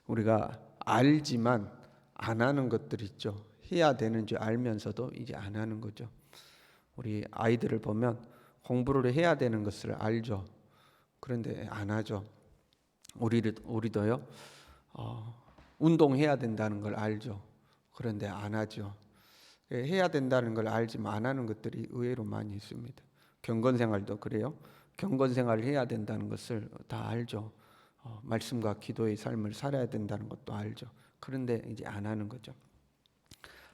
우리가 알지만 안 하는 것들 있죠. 해야 되는 줄 알면서도 이제 안 하는 거죠. 우리 아이들을 보면 공부를 해야 되는 것을 알죠. 그런데 안 하죠. 우리도요. 운동해야 된다는 걸 알죠. 그런데 안 하죠. 해야 된다는 걸 알지만 안 하는 것들이 의외로 많이 있습니다. 경건생활도 그래요. 경건생활을 해야 된다는 것을 다 알죠. 말씀과 기도의 삶을 살아야 된다는 것도 알죠. 그런데 이제 안 하는 거죠.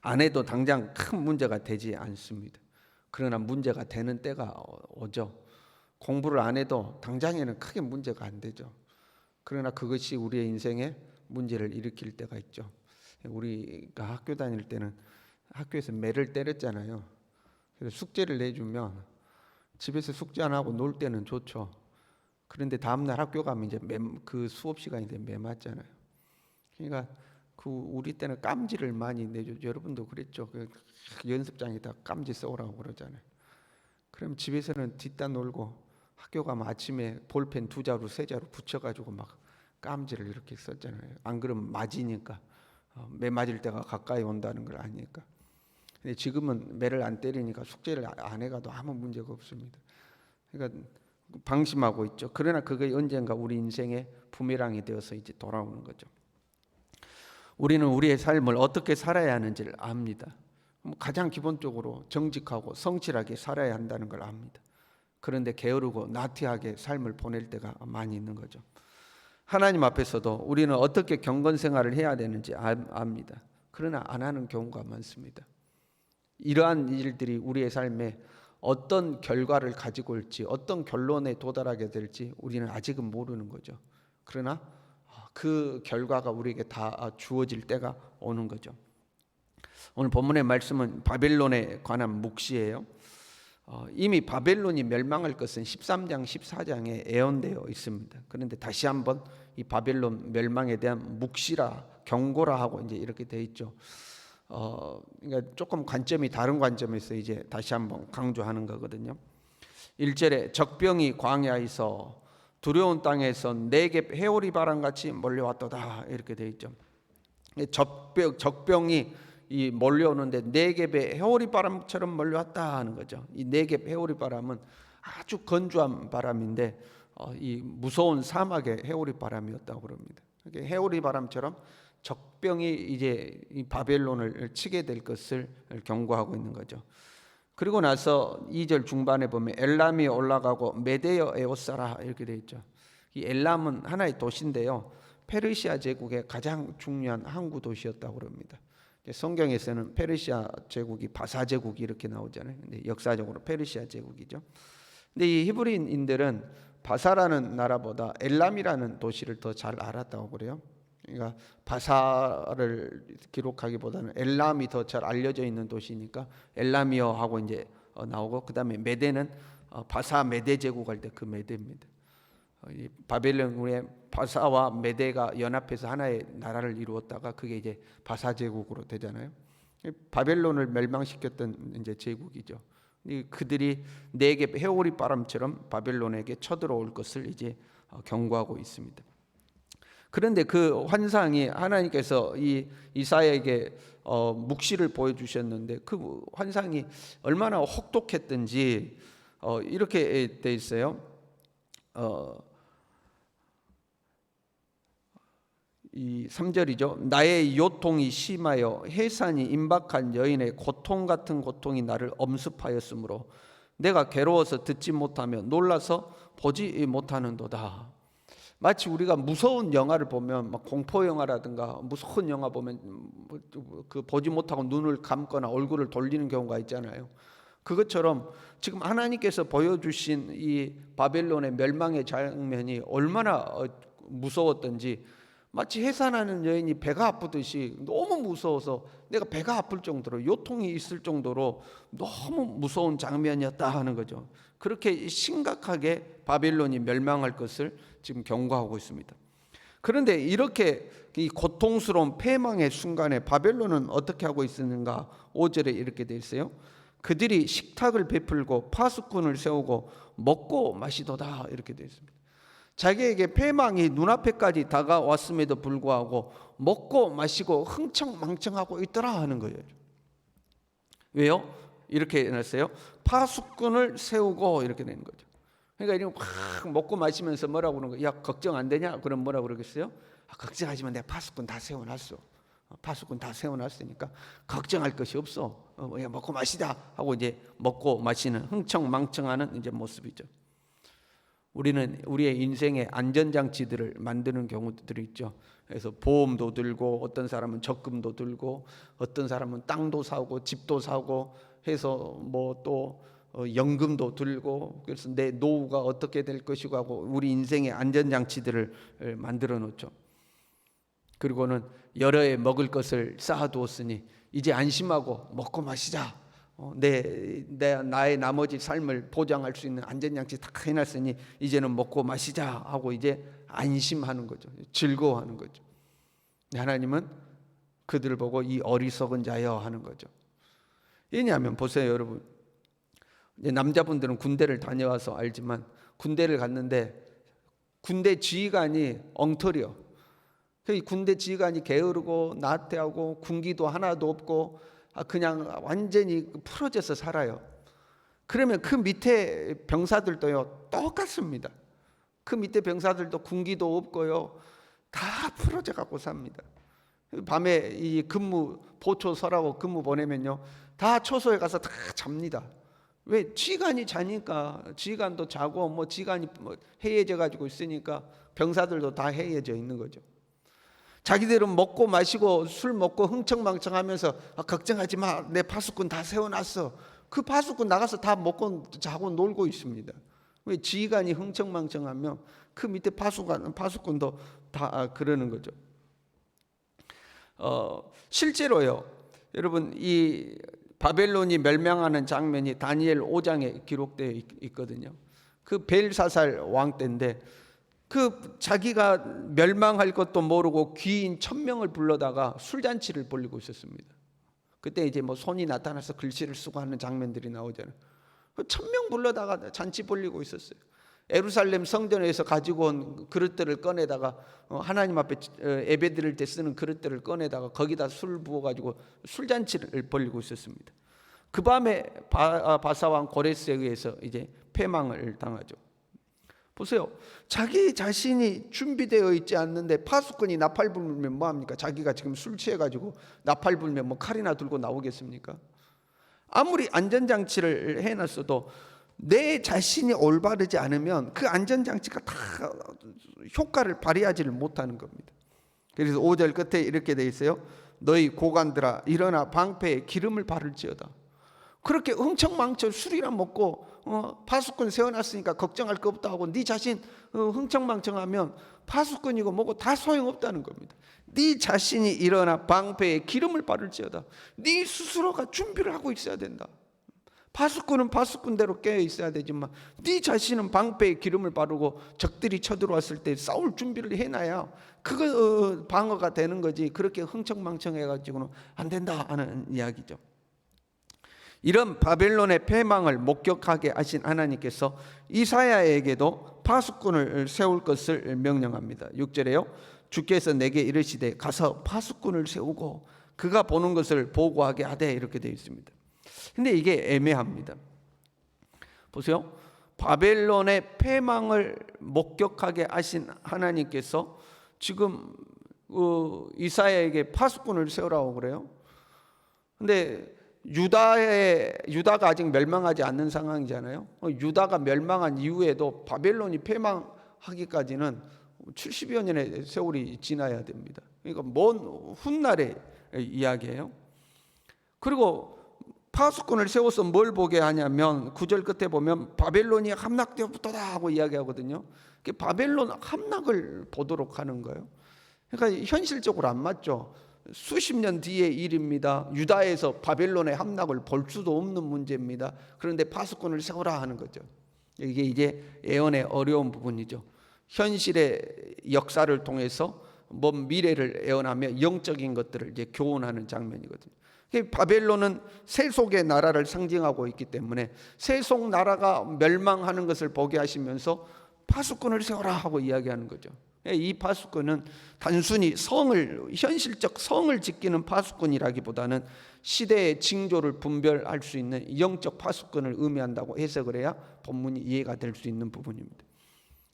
안 해도 당장 큰 문제가 되지 않습니다. 그러나 문제가 되는 때가 오죠. 공부를 안 해도 당장에는 크게 문제가 안 되죠. 그러나 그것이 우리의 인생에 문제를 일으킬 때가 있죠. 우리가 학교 다닐 때는 학교에서 매를 때렸잖아요. 그래서 숙제를 내주면 집에서 숙제 안 하고 놀 때는 좋죠. 그런데 다음날 학교 가면 이제 그 수업 시간이 매 맞잖아요. 그러니까 우리 때는 깜지를 많이 내죠. 여러분도 그랬죠. 그 연습장에다 깜지 써오라고 그러잖아요. 그럼 집에서는 뒷다 놀고 학교 가면 아침에 볼펜 2자루 3자루 붙여가지고 막 깜지를 이렇게 썼잖아요. 안 그러면 맞으니까 매 맞을 때가 가까이 온다는 걸 아니까. 근데 지금은 매를 안 때리니까 숙제를 안 해가도 아무 문제가 없습니다. 그러니까 방심하고 있죠. 그러나 그게 언젠가 우리 인생의 부메랑이 되어서 이제 돌아오는 거죠. 우리는 우리의 삶을 어떻게 살아야 하는지를 압니다. 가장 기본적으로 정직하고 성실하게 살아야 한다는 걸 압니다. 그런데 게으르고 나태하게 삶을 보낼 때가 많이 있는 거죠. 하나님 앞에서도 우리는 어떻게 경건 생활을 해야 되는지 압니다. 그러나 안 하는 경우가 많습니다. 이러한 일들이 우리의 삶에 어떤 결과를 가지고 올지, 어떤 결론에 도달하게 될지 우리는 아직은 모르는 거죠. 그러나 그 결과가 우리에게 다 주어질 때가 오는 거죠. 오늘 본문의 말씀은 바벨론에 관한 묵시예요. 이미 바벨론이 멸망할 것은 13장 14장에 예언되어 있습니다. 그런데 다시 한번 이 바벨론 멸망에 대한 묵시라 경고라 하고 이제 이렇게 돼 있죠. 그러니까 조금 관점이 다른 관점에서 이제 다시 한번 강조하는 거거든요. 1절에 적병이 광야에서 두려운 땅에서 네겝 해오리 바람같이 몰려왔도다 이렇게 돼 있죠. 적병이 이 몰려오는데 네겝의 해오리 바람처럼 몰려왔다 하는 거죠. 이 네겝 해오리 바람은 아주 건조한 바람인데 이 무서운 사막의 해오리 바람이었다고 그럽니다. 해오리 바람처럼 적병이 이제 이 바벨론을 치게 될 것을 경고하고 있는 거죠. 그리고 나서 2절 중반에 보면 엘람이 올라가고 메데여 에오사라 이렇게 되어 있죠. 이 엘람은 하나의 도시인데요. 페르시아 제국의 가장 중요한 항구 도시였다고 그럽니다. 성경에서는 페르시아 제국이 바사 제국이 이렇게 나오잖아요. 근데 역사적으로 페르시아 제국이죠. 근데 이 히브리인들은 바사라는 나라보다 엘람이라는 도시를 더 잘 알았다고 그래요. 그러니까 바사를 기록하기보다는 엘람이 더 잘 알려져 있는 도시니까 엘람이어 하고 이제 나오고, 그다음에 메대는 바사 메대 제국 할 때 그 메대입니다. 바벨론의 바사와 메대가 연합해서 하나의 나라를 이루었다가 그게 이제 바사 제국으로 되잖아요. 바벨론을 멸망시켰던 이제 제국이죠. 그들이 네겝 해오리 바람처럼 바벨론에게 쳐들어올 것을 이제 경고하고 있습니다. 그런데 그 환상이 하나님께서 이 이사야에게 묵시를 보여주셨는데 그 환상이 얼마나 혹독했던지 이렇게 돼 있어요. 이 3절이죠. 나의 요통이 심하여 해산이 임박한 여인의 고통 같은 고통이 나를 엄습하였으므로 내가 괴로워서 듣지 못하며 놀라서 보지 못하는도다. 마치 우리가 무서운 영화를 보면 막 공포 영화라든가 무서운 영화 보면 그 보지 못하고 눈을 감거나 얼굴을 돌리는 경우가 있잖아요. 그것처럼 지금 하나님께서 보여주신 이 바벨론의 멸망의 장면이 얼마나 무서웠던지, 마치 해산하는 여인이 배가 아프듯이 너무 무서워서 내가 배가 아플 정도로 요통이 있을 정도로 너무 무서운 장면이었다 하는 거죠. 그렇게 심각하게 바벨론이 멸망할 것을 지금 경고하고 있습니다. 그런데 이렇게 이 고통스러운 패망의 순간에 바벨론은 어떻게 하고 있었는가? 5절에 이렇게 되어 있어요. 그들이 식탁을 베풀고 파수꾼을 세우고 먹고 마시도다 이렇게 되어 있습니다. 자기에게 패망이 눈앞에까지 다가왔음에도 불구하고 먹고 마시고 흥청망청하고 있더라 하는 거예요. 왜요? 이렇게 해놨어요. 파수꾼을 세우고 이렇게 되는 거죠. 그러니까 이렇게 막 먹고 마시면서 뭐라고 그러는 거예요? 야, 걱정 안 되냐? 그럼 뭐라고 그러겠어요? 걱정하지 마, 내가 파수꾼 다 세워놨어. 파수꾼 다 세워놨으니까 걱정할 것이 없어. 야, 먹고 마시자 하고 이제 먹고 마시는 흥청망청하는 이제 모습이죠. 우리는 우리의 인생의 안전장치들을 만드는 경우들이 있죠. 그래서 보험도 들고, 어떤 사람은 적금도 들고, 어떤 사람은 땅도 사고 집도 사고 해서 뭐 또 연금도 들고, 그래서 내 노후가 어떻게 될 것이고 하고 우리 인생의 안전장치들을 만들어 놓죠. 그리고는 여러 해 먹을 것을 쌓아두었으니 이제 안심하고 먹고 마시자. 나의 나머지 삶을 보장할 수 있는 안전장치 다 해놨으니 이제는 먹고 마시자 하고 이제 안심하는 거죠. 즐거워하는 거죠. 하나님은 그들을 보고 이 어리석은 자여 하는 거죠. 왜냐하면 보세요, 여러분. 남자분들은 군대를 다녀와서 알지만 군대를 갔는데 군대 지휘관이 엉터리요. 군대 지휘관이 게으르고 나태하고 군기도 하나도 없고 그냥 완전히 풀어져서 살아요. 그러면 그 밑에 병사들도요 똑같습니다. 그 밑에 병사들도 군기도 없고요 다 풀어져 갖고 삽니다. 밤에 이 근무 보초 서라고 근무 보내면요 다 초소에 가서 다 잡니다. 왜? 지휘관이 자니까. 지휘관도 자고 뭐 지휘관이 해이해져 가지고 있으니까 병사들도 다 해이해져 있는 거죠. 자기들은 먹고 마시고 술 먹고 흥청망청하면서 걱정하지 마, 내 파수꾼 다 세워놨어. 그 파수꾼 나가서 다 먹고 자고 놀고 있습니다. 왜? 지휘관이 흥청망청하면 그 밑에 파수꾼도 다 그러는 거죠. 실제로요, 여러분 이 바벨론이 멸망하는 장면이 다니엘 5장에 기록되어 있거든요. 그 벨사살 왕 때인데 그 자기가 멸망할 것도 모르고 귀인 1000명을 불러다가 술잔치를 벌이고 있었습니다. 그때 이제 뭐 손이 나타나서 글씨를 쓰고 하는 장면들이 나오잖아요. 1000명 불러다가 잔치 벌이고 있었어요. 예루살렘 성전에서 가지고 온 그릇들을 꺼내다가 하나님 앞에 예배 드릴 때 쓰는 그릇들을 꺼내다가 거기다 술 부어가지고 술잔치를 벌이고 있었습니다. 그 밤에 바사왕 고레스에 의해서 이제 패망을 당하죠. 보세요. 자기 자신이 준비되어 있지 않는데 파수꾼이 나팔 불면 뭐합니까? 자기가 지금 술 취해가지고 나팔 불면 뭐 칼이나 들고 나오겠습니까? 아무리 안전장치를 해놨어도 내 자신이 올바르지 않으면 그 안전장치가 다 효과를 발휘하지를 못하는 겁니다. 그래서 5절 끝에 이렇게 돼 있어요. 너희 고관들아 일어나 방패에 기름을 바를지어다. 그렇게 흥청망청 술이나 먹고 파수꾼 세워놨으니까 걱정할 거 없다 하고 네 자신 흥청망청하면 파수꾼이고 뭐고 다 소용없다는 겁니다. 네 자신이 일어나 방패에 기름을 바를지어다. 네 스스로가 준비를 하고 있어야 된다. 파수꾼은 파수꾼대로 깨어 있어야 되지만 네 자신은 방패에 기름을 바르고 적들이 쳐들어왔을 때 싸울 준비를 해놔야 그거 방어가 되는 거지. 그렇게 흥청망청해가지고는 안 된다 하는 이야기죠. 이런 바벨론의 패망을 목격하게 하신 하나님께서 이사야에게도 파수꾼을 세울 것을 명령합니다. 6절에요. 주께서 내게 이르시되 가서 파수꾼을 세우고 그가 보는 것을 보고하게 하되 이렇게 되어 있습니다. 근데 이게 애매합니다. 보세요. 바벨론의 패망을 목격하게 하신 하나님께서 지금 이사야에게 파수꾼을 세우라고 그래요. 근데 유다가 아직 멸망하지 않는 상황이잖아요. 유다가 멸망한 이후에도 바벨론이 패망하기까지는 70여 년의 세월이 지나야 됩니다. 그러니까 먼 훗날의 이야기예요. 그리고 파수꾼을 세워서 뭘 보게 하냐면 9절 끝에 보면 바벨론이 함락되었다 하고 이야기하거든요. 바벨론 함락을 보도록 하는 거예요. 그러니까 현실적으로 안 맞죠. 수십 년 뒤의 일입니다. 유다에서 바벨론의 함락을 볼 수도 없는 문제입니다. 그런데 파수꾼을 세우라 하는 거죠. 이게 이제 예언의 어려운 부분이죠. 현실의 역사를 통해서 먼 미래를 예언하며 영적인 것들을 이제 교훈하는 장면이거든요. 바벨론은 세속의 나라를 상징하고 있기 때문에 세속 나라가 멸망하는 것을 보게 하시면서 파수꾼을 세워라 하고 이야기하는 거죠. 이 파수꾼은 단순히 현실적 성을 지키는 파수꾼이라기보다는 시대의 징조를 분별할 수 있는 영적 파수꾼을 의미한다고 해석을 해야 본문이 이해가 될 수 있는 부분입니다.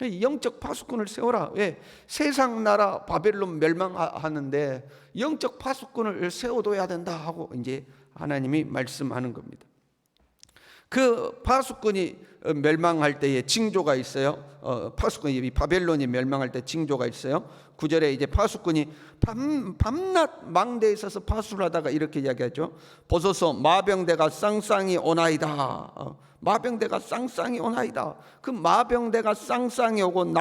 영적 파수꾼을 세워라. 왜? 세상 나라 바벨론 멸망하는데 영적 파수꾼을 세워둬야 된다 하고 이제 하나님이 말씀하는 겁니다. 그 파수꾼이 멸망할 때에 징조가 있어요. 파수꾼이 바벨론이 멸망할 때 징조가 있어요. 9절에 이제 파수꾼이 밤낮 망대에 서서 파수를 하다가 이렇게 이야기하죠. 보소서 마병대가 쌍쌍이 오나이다. 마병대가 쌍쌍이 오나이다. 그 마병대가 쌍쌍이 오고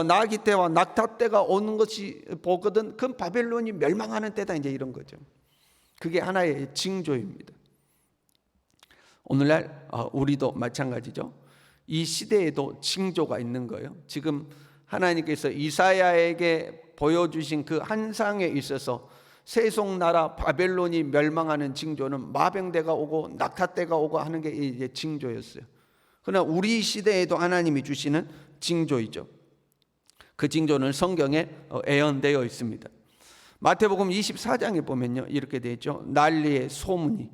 나기 때와 낙타 때가 오는 것이 보거든. 그 바벨론이 멸망하는 때다. 이제 이런 거죠. 그게 하나의 징조입니다. 오늘날 우리도 마찬가지죠. 이 시대에도 징조가 있는 거예요. 지금 하나님께서 이사야에게 보여주신 그 환상에 있어서 세속나라 바벨론이 멸망하는 징조는 마병대가 오고 낙타때가 오고 하는 게 이제 징조였어요. 그러나 우리 시대에도 하나님이 주시는 징조이죠. 그 징조는 성경에 예언되어 있습니다. 마태복음 24장에 보면요, 이렇게 되어 있죠. 난리의 소문이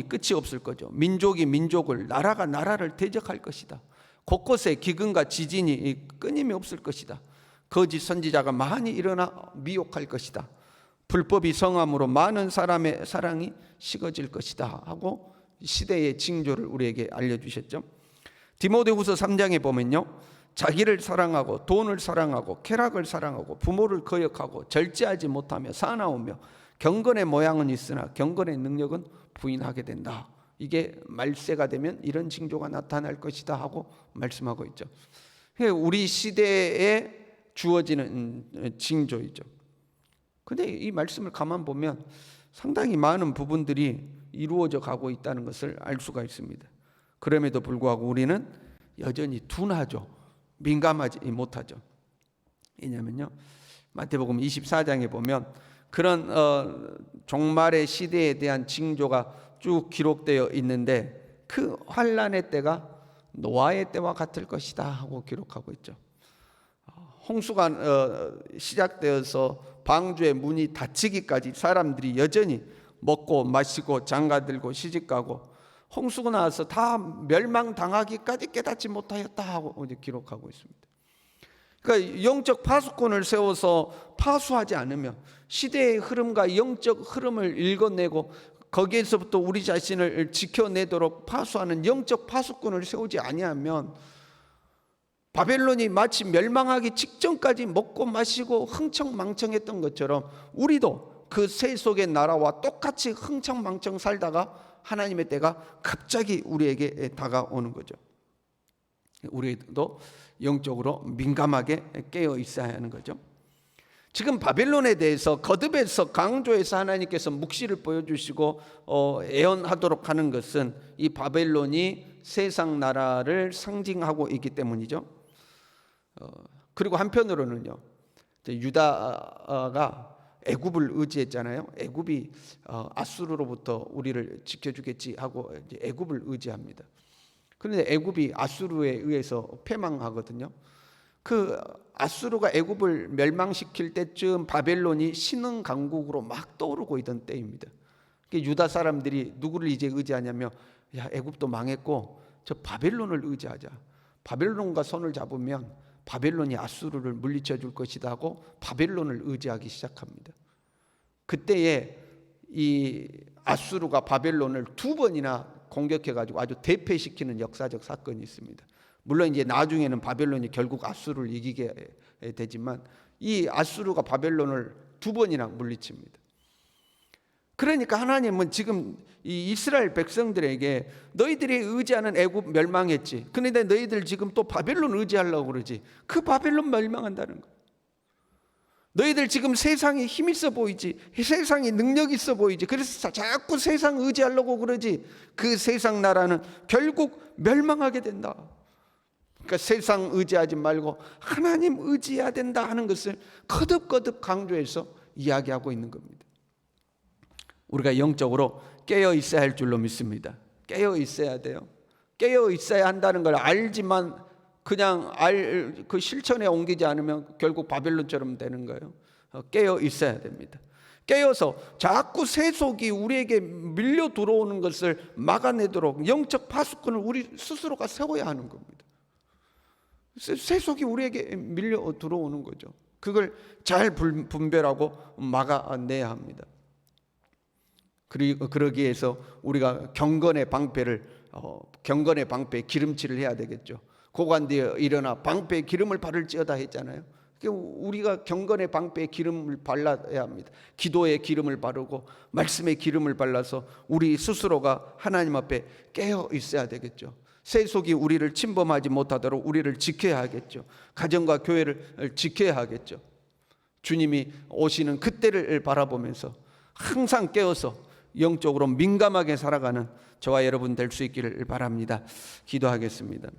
끝이 없을 거죠. 민족이 민족을, 나라가 나라를 대적할 것이다. 곳곳에 기근과 지진이 끊임이 없을 것이다. 거짓 선지자가 많이 일어나 미혹할 것이다. 불법이 성함으로 많은 사람의 사랑이 식어질 것이다 하고 시대의 징조를 우리에게 알려주셨죠. 디모데후서 3장에 보면요, 자기를 사랑하고 돈을 사랑하고 쾌락을 사랑하고 부모를 거역하고 절제하지 못하며 사나우며 경건의 모양은 있으나 경건의 능력은 부인하게 된다. 이게 말세가 되면 이런 징조가 나타날 것이다 하고 말씀하고 있죠. 우리 시대에 주어지는 징조이죠. 근데 이 말씀을 가만 보면 상당히 많은 부분들이 이루어져 가고 있다는 것을 알 수가 있습니다. 그럼에도 불구하고 우리는 여전히 둔하죠. 민감하지 못하죠. 왜냐면요, 마태복음 24장에 보면 그런 종말의 시대에 대한 징조가 쭉 기록되어 있는데 그 환란의 때가 노아의 때와 같을 것이다 하고 기록하고 있죠. 홍수가 시작되어서 방주의 문이 닫히기까지 사람들이 여전히 먹고 마시고 장가들고 시집가고 홍수가 나와서 다 멸망당하기까지 깨닫지 못하였다 하고 이제 기록하고 있습니다. 그러니까 영적 파수꾼을 세워서 파수하지 않으면 시대의 흐름과 영적 흐름을 읽어내고 거기에서부터 우리 자신을 지켜내도록 파수하는 영적 파수꾼을 세우지 아니하면 바벨론이 마치 멸망하기 직전까지 먹고 마시고 흥청망청했던 것처럼 우리도 그 세속의 나라와 똑같이 흥청망청 살다가 하나님의 때가 갑자기 우리에게 다가오는 거죠. 우리도 영적으로 민감하게 깨어 있어야 하는 거죠. 지금 바벨론에 대해서 거듭해서 강조해서 하나님께서 묵시를 보여주시고 예언하도록 하는 것은 이 바벨론이 세상 나라를 상징하고 있기 때문이죠. 그리고 한편으로는요, 유다가 애굽을 의지했잖아요. 애굽이 아수르로부터 우리를 지켜주겠지 하고 이제 애굽을 의지합니다. 그런데 애굽이 아수르에 의해서 패망하거든요. 그 아수르가 애굽을 멸망시킬 때쯤 바벨론이 신흥 강국으로 막 떠오르고 있던 때입니다. 유다 사람들이 누구를 이제 의지하냐면, 야, 애굽도 망했고 저 바벨론을 의지하자. 바벨론과 손을 잡으면 바벨론이 아수르를 물리쳐 줄 것이다 하고 바벨론을 의지하기 시작합니다. 그때에 이 아수르가 바벨론을 2번이나 공격해가지고 아주 대패시키는 역사적 사건이 있습니다. 물론 이제 나중에는 바벨론이 결국 아수르를 이기게 되지만 이 아수르가 바벨론을 2번이나 물리칩니다. 그러니까 하나님은 지금 이 이스라엘 백성들에게 너희들이 의지하는 애굽 멸망했지. 그런데 너희들 지금 또 바벨론 의지하려고 그러지. 그 바벨론 멸망한다는 거예요. 너희들 지금 세상에 힘 있어 보이지. 세상에 능력 있어 보이지. 그래서 자꾸 세상 의지하려고 그러지. 그 세상 나라는 결국 멸망하게 된다. 그러니까 세상 의지하지 말고 하나님 의지해야 된다 하는 것을 거듭거듭 강조해서 이야기하고 있는 겁니다. 우리가 영적으로 깨어 있어야 할 줄로 믿습니다. 깨어 있어야 돼요. 깨어 있어야 한다는 걸 알지만 그냥 그 실천에 옮기지 않으면 결국 바벨론처럼 되는 거예요. 깨어 있어야 됩니다. 깨어서 자꾸 세속이 우리에게 밀려 들어오는 것을 막아내도록 영적 파수꾼을 우리 스스로가 세워야 하는 겁니다. 세속이 우리에게 밀려 들어오는 거죠. 그걸 잘 분별하고 막아내야 합니다. 그러기 위해서 우리가 경건의 방패에 기름칠을 해야 되겠죠. 고관되어 일어나 방패에 기름을 바를지어다 했잖아요. 우리가 경건의 방패에 기름을 발라야 합니다. 기도에 기름을 바르고 말씀에 기름을 발라서 우리 스스로가 하나님 앞에 깨어 있어야 되겠죠. 세속이 우리를 침범하지 못하도록 우리를 지켜야 하겠죠. 가정과 교회를 지켜야 하겠죠. 주님이 오시는 그때를 바라보면서 항상 깨어서 영적으로 민감하게 살아가는 저와 여러분 될 수 있기를 바랍니다. 기도하겠습니다.